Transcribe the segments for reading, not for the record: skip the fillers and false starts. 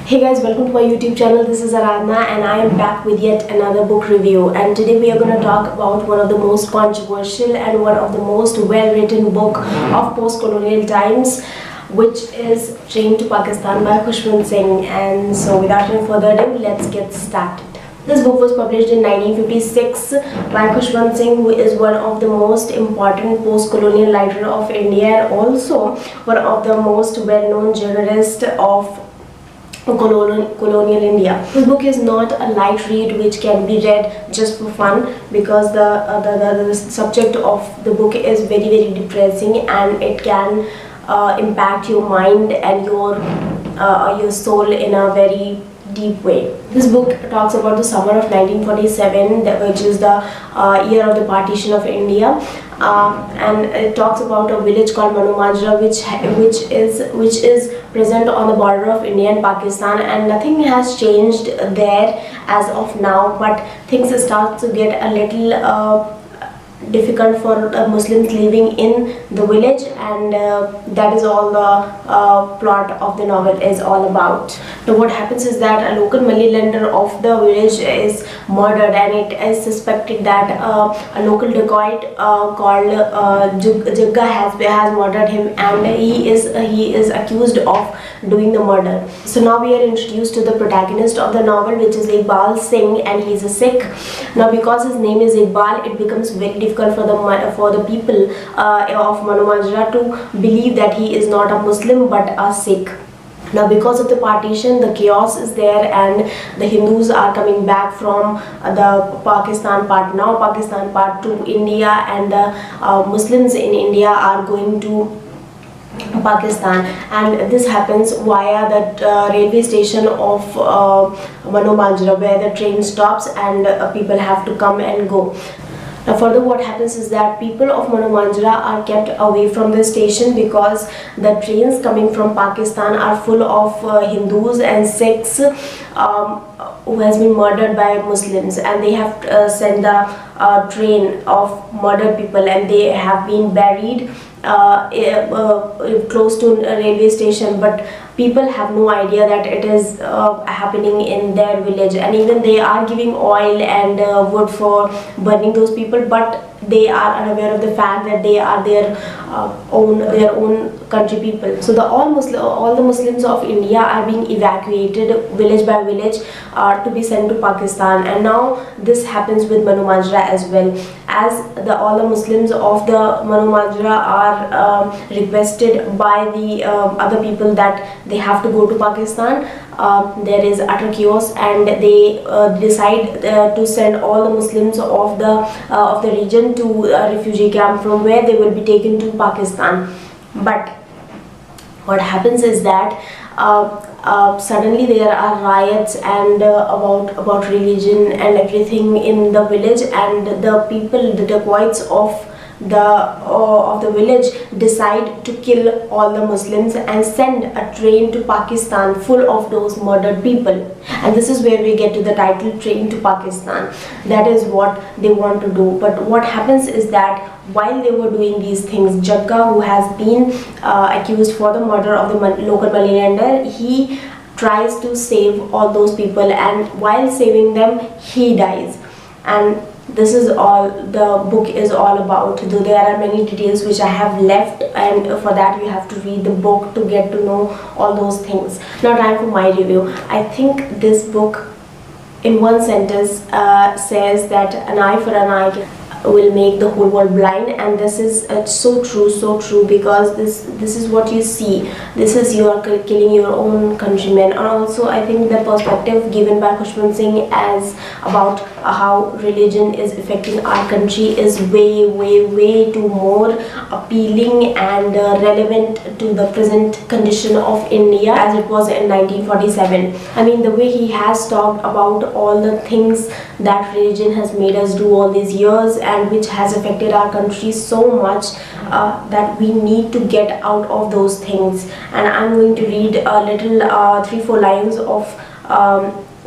Hey guys, welcome to my YouTube channel. This is Aradhana and I am back with yet another book review, and today we are going to talk about one of the most controversial and one of the most well-written book of post-colonial times, which is Train to Pakistan by Khuswant Singh. And so without any further ado, let's get started. This book was published in 1956 by Khuswant Singh, who is one of the most important post-colonial writer of India and also one of the most well-known journalists of colonial India. This book is not a light read which can be read just for fun, because the subject of the book is very depressing, and it can impact your mind and your soul in a very deep way. This book talks about the summer of 1947, which is the year of the partition of India, and it talks about a village called Manumajra, which is present on the border of India and Pakistan, and nothing has changed there as of now, but things start to get a little difficult for Muslims living in the village, and that is all the plot of the novel is all about. Now what happens is that a local money lender of the village is murdered, and it is suspected that a local dacoit called Jagga has murdered him, and he is accused of doing the murder. So now we are introduced to the protagonist of the novel, which is Iqbal Singh, and he is a Sikh. Now because his name is Iqbal, it becomes very difficult for the people of Manumajra to believe that he is not a Muslim but a Sikh. Now because of the partition, the chaos is there, and the Hindus are coming back from the Pakistan part, now Pakistan part, to India, and the Muslims in India are going to Pakistan, and this happens via the railway station of Manumajra, where the train stops and people have to come and go. Now further what happens is that people of Manumajra are kept away from the station, because the trains coming from Pakistan are full of Hindus and Sikhs who has been murdered by Muslims, and they have sent the train of murdered people, and they have been buried close to a railway station, but people have no idea that it is happening in their village, and even they are giving oil and wood for burning those people, but they are unaware of the fact that they are their own country people. So all the Muslims of India are being evacuated village by village to be sent to Pakistan, and now this happens with Manumajra as well, as all the Muslims of the Manumajra are requested by the other people that they have to go to Pakistan. There is utter chaos, and they decide to send all the Muslims of the region to a refugee camp, from where they will be taken to Pakistan. But what happens is that suddenly there are riots and about religion and everything in the village, and the people, the dacoits of the village, decide to kill all the Muslims and send a train to Pakistan full of those murdered people. And this is where we get to the title, Train to Pakistan. That is what they want to do. But what happens is that while they were doing these things, Jagga, who has been accused for the murder of the local moneylender, he tries to save all those people, and while saving them, he dies. And this is all the book is all about, though there are many details which I have left, and for that you have to read the book to get to know all those things. Now time for my review. I think this book in one sentence says that an eye for an eye will make the whole world blind, and this is so true, because this is what you see. This is you are killing your own countrymen. And also I think the perspective given by Khuswant Singh as about how religion is affecting our country is way too more appealing and relevant to the present condition of India as it was in 1947. I mean, the way he has talked about all the things that religion has made us do all these years, and which has affected our country so much that we need to get out of those things. And I'm going to read a little 3-4 lines of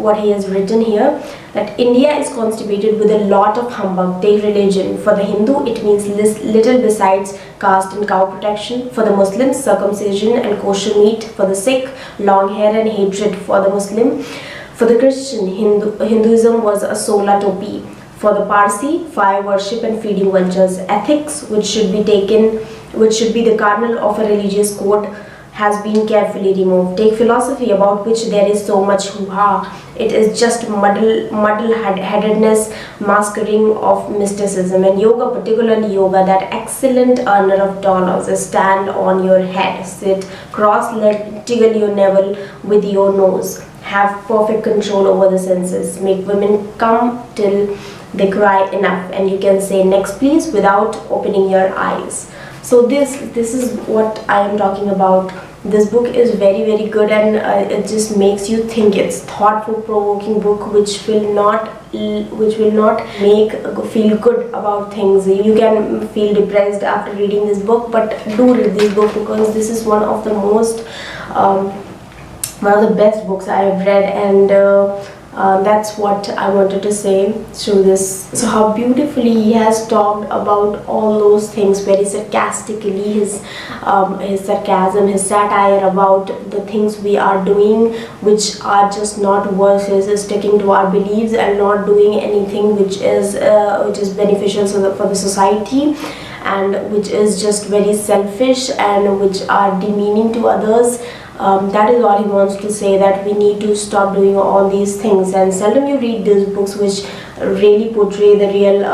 what he has written here, that India is constituted with a lot of humbug. Take religion. For the Hindu, it means little besides caste and cow protection. For the Muslims, circumcision and kosher meat. For the Sikh, long hair and hatred for the Muslim. For the Christian, Hinduism was a sola topi. For the Parsi, fire worship and feeding vultures. Ethics, which should be the kernel of a religious code, has been carefully removed. Take philosophy, about which there is so much hoo-ha. It is just muddle-headedness masquerading of mysticism. And yoga, particularly yoga, that excellent earner of dollars, stand on your head, sit cross-legged, tickle your navel with your nose, have perfect control over the senses, make women come till they cry enough, and you can say next please without opening your eyes. So this is what I am talking about. This book is very good, and it just makes you think. It's thoughtful, provoking book which will not make feel good about things. You can feel depressed after reading this book, but do read this book, because this is one of the best books I have read, and that's what I wanted to say through this. So how beautifully he has talked about all those things, very sarcastically, his sarcasm, his satire about the things we are doing which are just not worth sticking to our beliefs, and not doing anything which is beneficial for the society, and which is just very selfish, and which are demeaning to others. That is all he wants to say, that we need to stop doing all these things. And seldom you read these books which really portray the real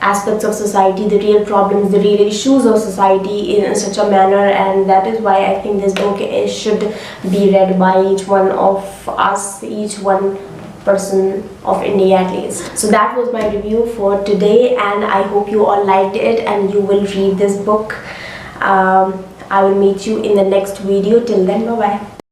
aspects of society, the real problems, the real issues of society in such a manner. And that is why I think this book should be read by each one of us, each one person of India at least. So that was my review for today, and I hope you all liked it and you will read this book. I will meet you in the next video. Till then, bye bye.